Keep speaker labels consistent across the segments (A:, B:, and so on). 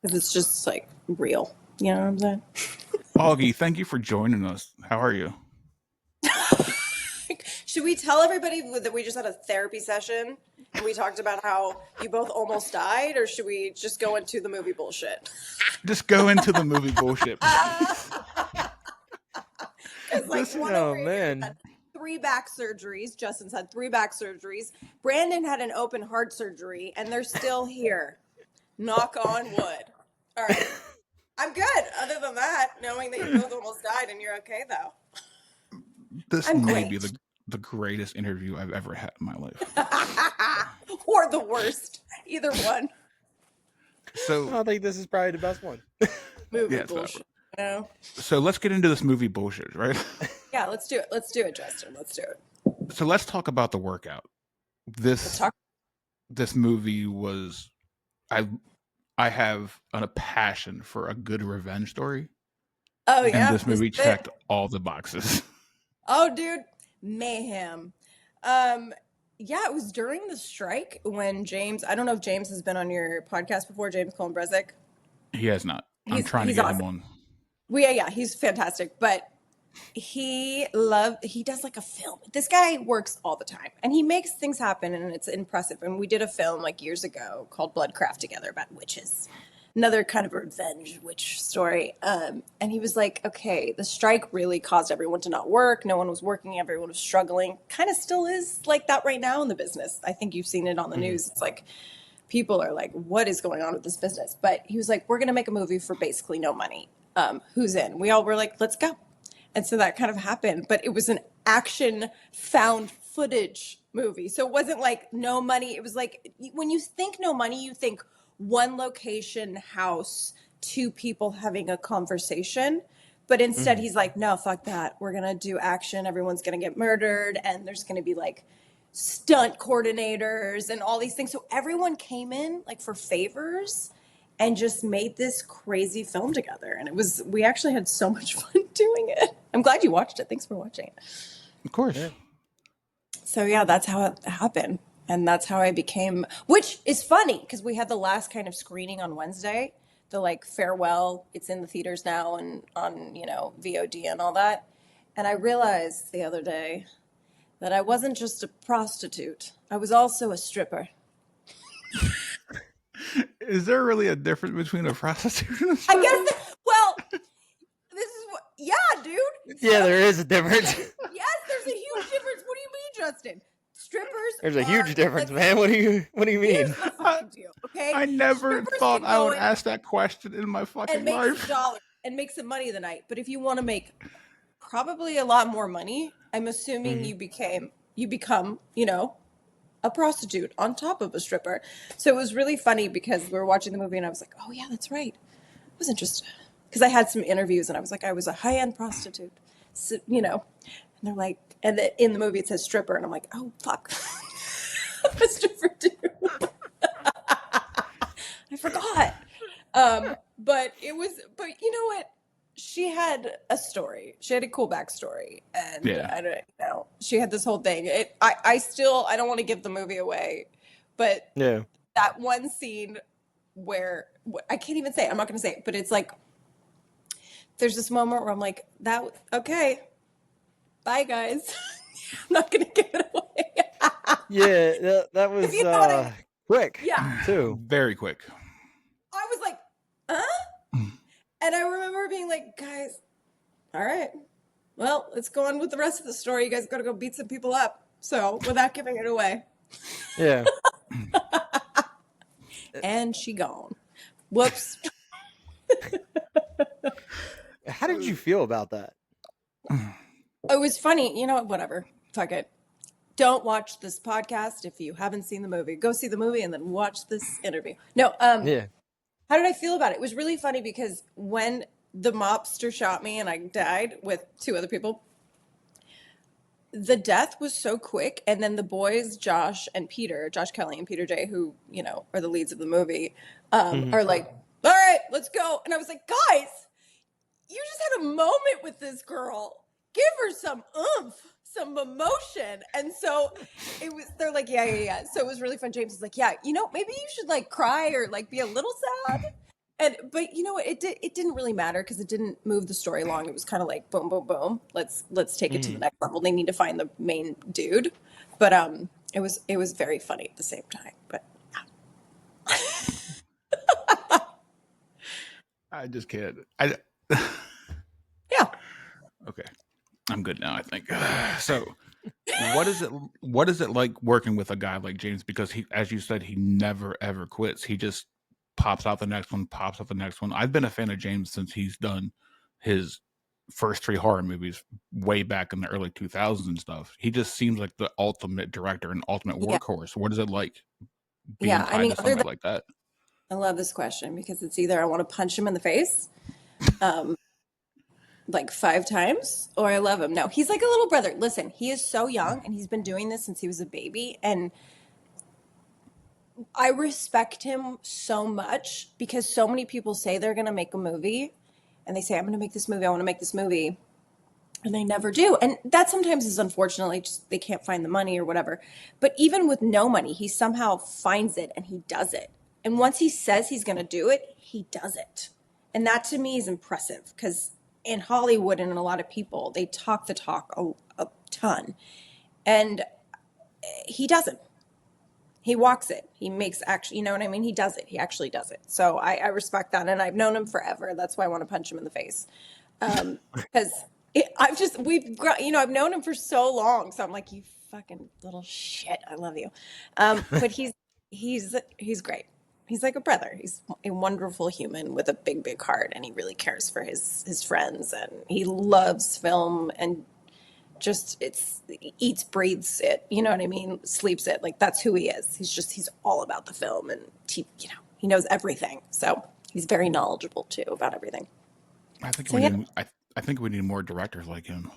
A: Because it's just like real. You know what I'm saying?
B: Augie, thank you for joining us. How are you?
A: Should we tell everybody that we just had a therapy session and we talked about how you both almost died, or should we just go into the movie bullshit?
B: Just go into the movie bullshit, please.
A: Because like
B: This is
A: one over
C: Oh
A: here had
C: man.
A: 3 back surgeries. Justin's had 3 back surgeries. Brandon had an open heart surgery, and they're still here. Knock on wood. All right. I'm good. Other than that, knowing that you both almost died and you're okay though.
B: this
A: I'm
B: may be
A: great.
B: the greatest interview I've ever had in my life.
A: Or the worst. Either one.
B: So
C: I think this is probably the best one.
A: Movie
B: yeah, it's whatever.
A: bullshit. You know?
B: So let's get into this movie bullshit, right?
A: Yeah, let's do it. Let's do it, Justin. Let's do it.
B: So let's talk about the workout.
A: Let's talk.
B: This movie was I have a passion for a good revenge story,
A: Oh yeah.
B: and this movie
A: is it?
B: checked all the boxes.
A: Oh, dude, mayhem. Yeah, it was during the strike when James. I don't know if James has been on your podcast before. James Colin-Brezick.
B: He has not. I'm
A: He's
B: trying to get him
A: awesome.
B: on.
A: Well, yeah, he's fantastic. But he does like a film. This guy works all the time, and he makes things happen, and it's impressive. And we did a film like years ago called Bloodcraft together about witches. Another kind of revenge witch story. And he was like, okay, the strike really caused everyone to not work. No one was working. Everyone was struggling. Kind of still is like that right now in the business. I think you've seen it on the news. It's like people are like, what is going on with this business? But he was like, we're going to make a movie for basically no money. Who's in? We all were like, let's go. And so that kind of happened. But it was an action found footage movie. So it wasn't like no money. It was like when you think no money, you think one location, house, 2 people having a conversation. But instead, he's like, no, fuck that. We're going to do action. Everyone's going to get murdered. And there's going to be like stunt coordinators and all these things. So everyone came in like for favors and just made this crazy film together. And we actually had so much fun doing it. I'm glad you watched it. Thanks for watching it.
B: Of course.
C: Yeah.
A: So yeah, that's how it happened. And that's how I became, which is funny because we had the last kind of screening on Wednesday, the like farewell. It's in the theaters now and on, VOD and all that. And I realized the other day that I wasn't just a prostitute. I was also a stripper.
B: Is there really a difference between a prostitute and a
A: I
B: stripper?
A: guess, well, this is what, yeah, dude.
C: Yeah, there is a difference.
A: Yes, there's a huge difference. What do you mean, Justin? Strippers.
C: There's a huge
A: are-
C: difference,
A: let's-
C: man. What do you
A: Here's
C: mean?
A: the fucking deal, okay?
B: I never
A: Strippers
B: thought
A: can
B: I
A: go
B: would
A: in
B: ask that question in my fucking
A: and make
B: life.
A: some dollars and make some money the night. But if you want to make probably a lot more money, I'm assuming you become, a prostitute on top of a stripper. So it was really funny because we were watching the movie and I was like, oh yeah, that's right. I was interested because I had some interviews and I was like, I was a high-end prostitute, so, and they're like, and in the movie it says stripper and I'm like, oh fuck, I'm a stripper too. I forgot. But you know what? She had a story. She had a cool backstory, and
B: Yeah.
A: I don't know. She had this whole thing. I don't want to give the movie away, but
C: Yeah.
A: that one scene where I can't even say it. I'm not going to say it, but it's like there's this moment where I'm like, okay, bye guys. I'm not going to give it away.
C: Yeah, that was
A: you know what I mean.
C: quick.
A: Yeah.
C: Too.
B: Very quick.
A: I was like, huh? And I remember being like, guys, all right, well, let's go on with the rest of the story. You guys got to go beat some people up. So without giving it away.
C: Yeah.
A: And she gone. Whoops.
C: How did you feel about that?
A: It was funny. You know what? Whatever. Fuck it. Don't watch this podcast if you haven't seen the movie. Go see the movie and then watch this interview. No,
C: Yeah.
A: How did I feel about it? It was really funny because when the mobster shot me and I died with 2 other people, the death was so quick. And then the boys, Josh Kelly and Peter J, who, are the leads of the movie, are like, all right, let's go. And I was like, guys, you just had a moment with this girl. Give her some oomph, some emotion. And so they're like, yeah. So it was really fun. James was like, yeah, maybe you should like cry or like be a little sad. But you know what? It didn't really matter because it didn't move the story along. It was kind of like boom, boom, boom. Let's take it to the
C: Mhm.
A: next level. They need to find the main dude. But it was very funny at the same time. But
B: I just can't.
A: yeah,
B: Okay, I'm good now, I think. So, what is it? What is it like working with a guy like James? Because he, as you said, he never ever quits. He just pops out the next one, pops out the next one. I've been a fan of James since he's done his first 3 horror movies way back in the early 2000s and stuff. He just seems like the ultimate director and ultimate
A: yeah,
B: workhorse. What is it like being
A: yeah. I
B: tied
A: mean,
B: to
A: other
B: somebody
A: than
B: like that?
A: I love this question because it's either I want to punch him in the face, um, like 5 times, or I love him. No, he's like a little brother. Listen, he is so young and he's been doing this since he was a baby, and I respect him so much because so many people say they're going to make a movie and they say, I'm going to make this movie, I want to make this movie. And they never do. And that sometimes is unfortunately just they can't find the money or whatever. But even with no money, he somehow finds it and he does it. And once he says he's going to do it, he does it. And that to me is impressive because in Hollywood and in a lot of people, they talk the talk a ton. And he doesn't. He walks it. He makes action. You know what I mean? He does it. He actually does it. So I respect that, and I've known him forever. That's why I want to punch him in the face, because I've just I've known him for so long. So I'm like, you fucking little shit. I love you. But he's great. He's like a brother. He's a wonderful human with a big, big heart, and he really cares for his friends, and he loves film and just it's eats breathes it, you know what I mean, sleeps it, like that's who he is. He's all about the film, and he knows everything, so he's very knowledgeable too about everything.
B: I think
A: So
B: we
A: yeah,
B: need. I think we need more directors like him.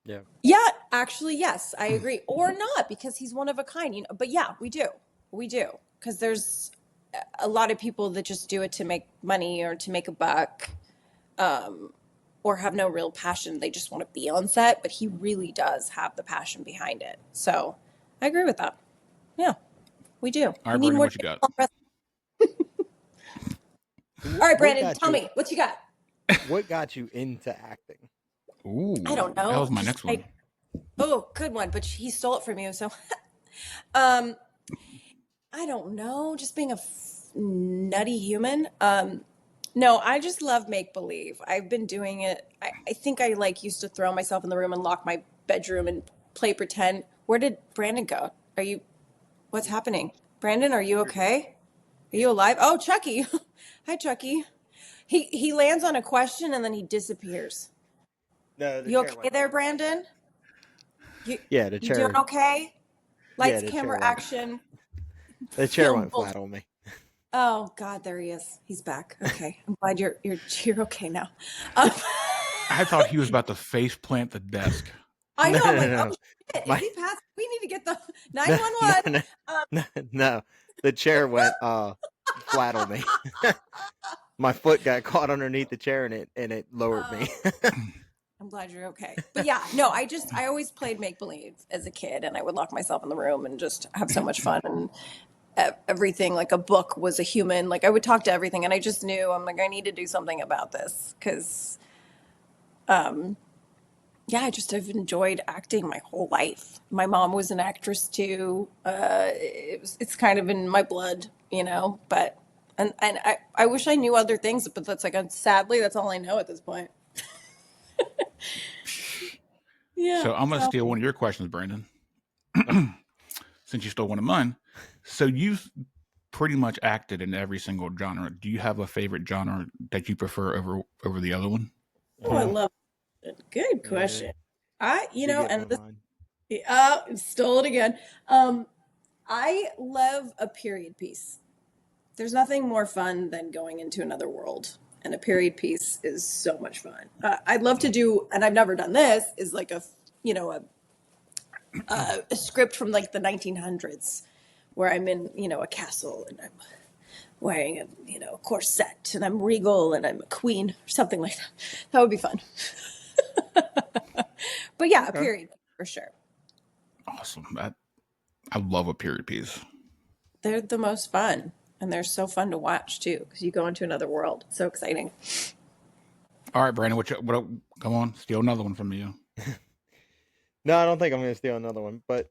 C: Yeah.
A: yeah, actually yes, I agree, or not, because he's one of a kind, but yeah, we do because there's a lot of people that just do it to make money or to make a buck, or have no real passion. They just want to be on set, but he really does have the passion behind it. So I agree with that. Yeah, we do.
B: All
A: We
B: right,
A: need
B: Brandon,
A: more.
B: what you got?
C: Wh-
A: All right,
C: What
A: Brandon,
C: got
A: tell
C: you?
A: me what you got.
C: What got you into acting?
A: I
B: Ooh,
A: don't
B: that
A: know.
B: was my
A: Just
B: next one.
A: oh, good one, but he stole it from you. So, um, I don't know. Just being a nutty human. No, I just love make believe. I've been doing it. I think I like used to throw myself in the room and lock my bedroom and play pretend. Where did Brandon go? Are you? What's happening? Brandon, are you okay? Are you alive? Oh, Chucky. Hi, Chucky. He lands on a question and then he disappears.
C: No, the
A: You
C: chair
A: okay
C: went
A: there,
C: flat.
A: Brandon? You
C: Yeah, the
A: you doing
C: chair.
A: okay?
C: Yeah,
A: Lights,
C: the chair
A: camera,
C: went.
A: action.
C: The chair
A: Film
C: went
A: bullshit.
C: flat on me.
A: Oh God, there he is. He's back. Okay, I'm glad you're okay now. Um,
B: I thought he was about to face plant the desk.
A: I
C: No,
A: know. I'm
C: no,
A: like, oh
C: no.
A: shit, is
C: My
A: he passed? We need to get the
C: no, no,
A: 911.
C: no,
A: Um,
C: no, no. The chair went flat on me. My foot got caught underneath the chair and it lowered me.
A: I'm glad you're okay. But yeah, no, I always played make believe as a kid, and I would lock myself in the room and just have so much fun, and everything, like a book was a human. Like I would talk to everything, and I just knew I'm like I need to do something about this because yeah, I've enjoyed acting my whole life. My mom was an actress too. It's kind of in my blood, But I wish I knew other things, but that's like sadly that's all I know at this point. Yeah.
B: So I'm going to
A: So
B: steal one of your questions, Brandon,
C: Oh,
B: since you stole one of mine. So you've pretty much acted in every single genre. Do you have a favorite genre that you prefer over the other one?
A: oh, I
C: yeah,
A: love it. Good
C: yeah.
A: question.
C: You get
A: And
C: one of
A: this
C: mine.
A: stole it again. I love a period piece. There's nothing more fun than going into another world, and a period piece is so much fun. I'd love to do, and I've never done this, is like a script from like the 1900s, where I'm in a castle and I'm wearing a corset and I'm regal and I'm a queen or something like that. That would be fun. But yeah, a
C: Okay.
A: period for sure.
B: Awesome. I love a period piece.
A: They're the most fun. And they're so fun to watch too, because you go into another world. So exciting.
B: All right, Brandon, what come on, steal another one from you.
C: No, I don't think I'm going to steal another one. But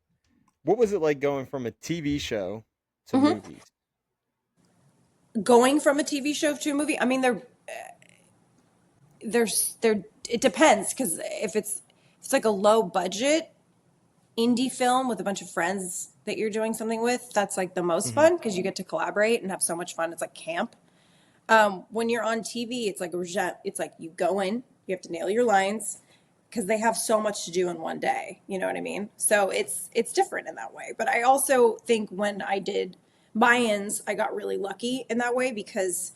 C: what was it like going from a TV show to
A: Mhm.
C: movies?
A: Going from a TV show to a movie, I mean, it depends, because if it's like a low budget indie film with a bunch of friends that you're doing something with, that's like the most fun, because you get to collaborate and have so much fun. It's like camp. When you're on TV, it's like it's like you go in, you have to nail your lines, because they have so much to do in one day. You know what I mean? So it's different in that way. But I also think when I did buy-ins, I got really lucky in that way, because,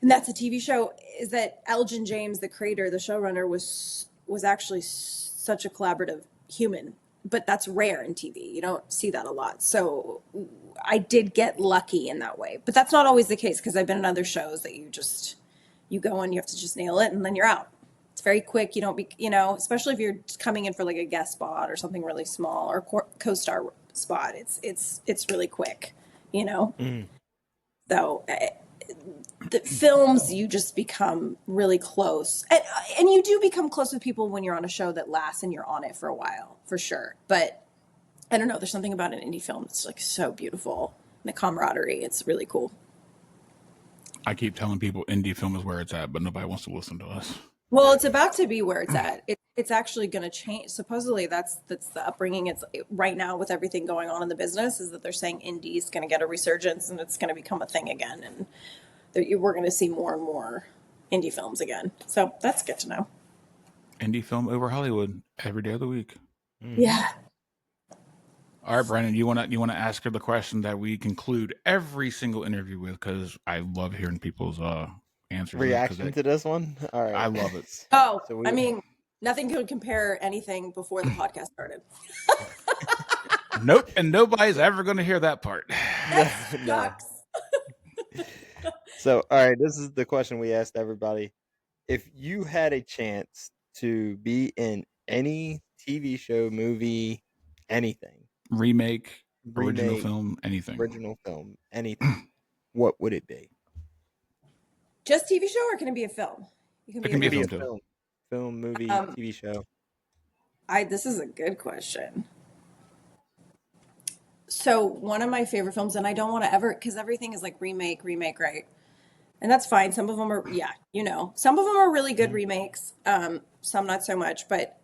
A: and that's a TV show, is that Elgin James, the creator, the showrunner, was actually such a collaborative human. But that's rare in TV. You don't see that a lot. So I did get lucky in that way. But that's not always the case, because I've been in other shows that you go in, you have to just nail it, and then you're out. It's very quick. You don't be, especially if you're coming in for like a guest spot or something really small, or co-star spot. It's really quick,
C: Mm.
A: So the films, you just become really close, and you do become close with people when you're on a show that lasts and you're on it for a while, for sure. But I don't know, there's something about an indie film that's like so beautiful, and the camaraderie, it's really cool.
B: I keep telling people indie film is where it's at, but nobody wants to listen to us.
A: Well, it's about to be where it's at. It's actually going to change. Supposedly, that's the upbringing. It's right now, with everything going on in the business, is that they're saying indie is going to get a resurgence, and it's going to become a thing again, and we're going to see more and more indie films again. So that's good to know.
B: Indie film over Hollywood every day of the week.
A: Yeah.
B: All right, Brandon, you want to ask her the question that we conclude every single interview with, because I love hearing people's answers.
C: Reaction to this one? All right.
B: I love it.
A: Oh, so I mean, nothing could compare anything before the podcast started.
B: Nope, and nobody's ever going to hear that part.
A: That sucks.
C: So, all right, this is the question we asked everybody. If you had a chance to be in any TV show, movie, anything,
B: remake, original film, anything,
C: what would it be?
A: Just TV show, or can it be a film?
B: It can be a film.
C: Film, movie, TV show.
A: This is a good question. So one of my favorite films, and I don't want to ever, because everything is like remake, right? And that's fine. Some of them are, some of them are really good remakes. Some not so much. But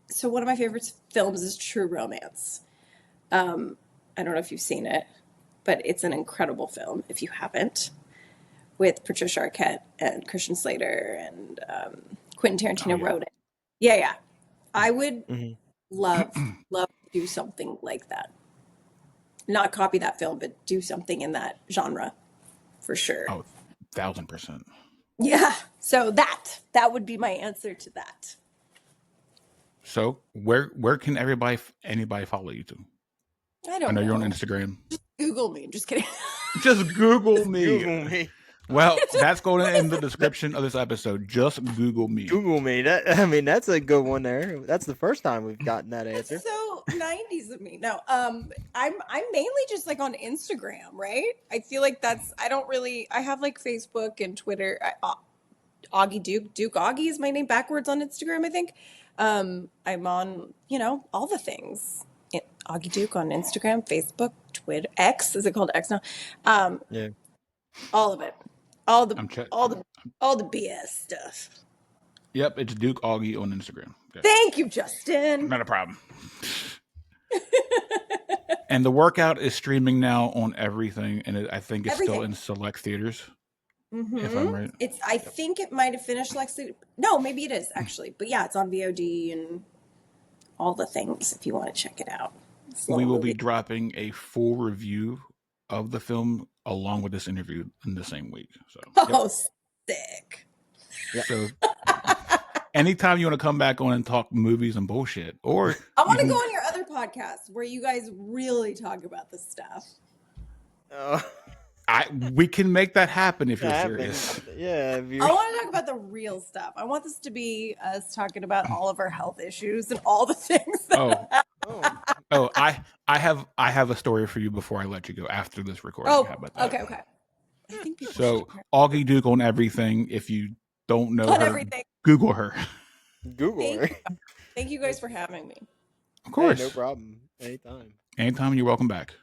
A: so one of my favorite films is True Romance. I don't know if you've seen it, but it's an incredible film if you haven't, with Patricia Arquette and Christian Slater and Quentin Tarantino wrote it. Yeah. I would love to do something like that. Not copy that film, but do something in that genre. For sure.
B: Oh, 1,000%.
A: Yeah. So that would be my answer to that.
B: So where can anybody follow you to?
A: I don't know.
B: You're on Instagram.
A: Just Google me. I'm just kidding.
B: Just Google me.
C: Google me.
B: Well, that's going in the description of this episode. Just Google me.
C: Google me. That's a good one there. That's the first time we've gotten that answer.
A: So 90s of me. No, I'm mainly just like on Instagram, right? I feel like I have like Facebook and Twitter. Augie Duke Augie is my name backwards on Instagram, I think. I'm on, all the things. Augie Duke on Instagram, Facebook, Twitter, X. Is it called X now?
C: Yeah.
A: All of it. All the BS stuff.
B: Yep, it's Duke Augie on Instagram.
A: Okay. Thank you, Justin.
B: Not a problem. And the workout is streaming now on everything, and I think it's still in select theaters.
A: Mm-hmm.
B: If I'm right.
A: I think it might have finished No, maybe it is actually. But yeah, it's on VOD and all the things if you want to check it out.
B: We will be dropping a full review of the film along with this interview in the same week. So
A: sick.
B: Yep. So anytime you want to come back on and talk movies and bullshit, or
A: I want to go on your other podcast where you guys really talk about this stuff.
B: We can make that happen if you're serious.
C: Yeah.
A: I want to talk about the real stuff. I want this to be us talking about all of our health issues and all the things.
B: I have a story for you before I let you go after this recording.
A: Oh,
B: How about that?
A: okay. I think people
B: So
A: should
B: Augie Duke on everything. If you don't know
A: on
B: her,
A: everything.
B: Google her.
C: Google her.
A: Thank you guys for having me.
B: Of
C: Hey, no
B: course.
C: problem. Anytime.
B: Anytime, you're welcome back.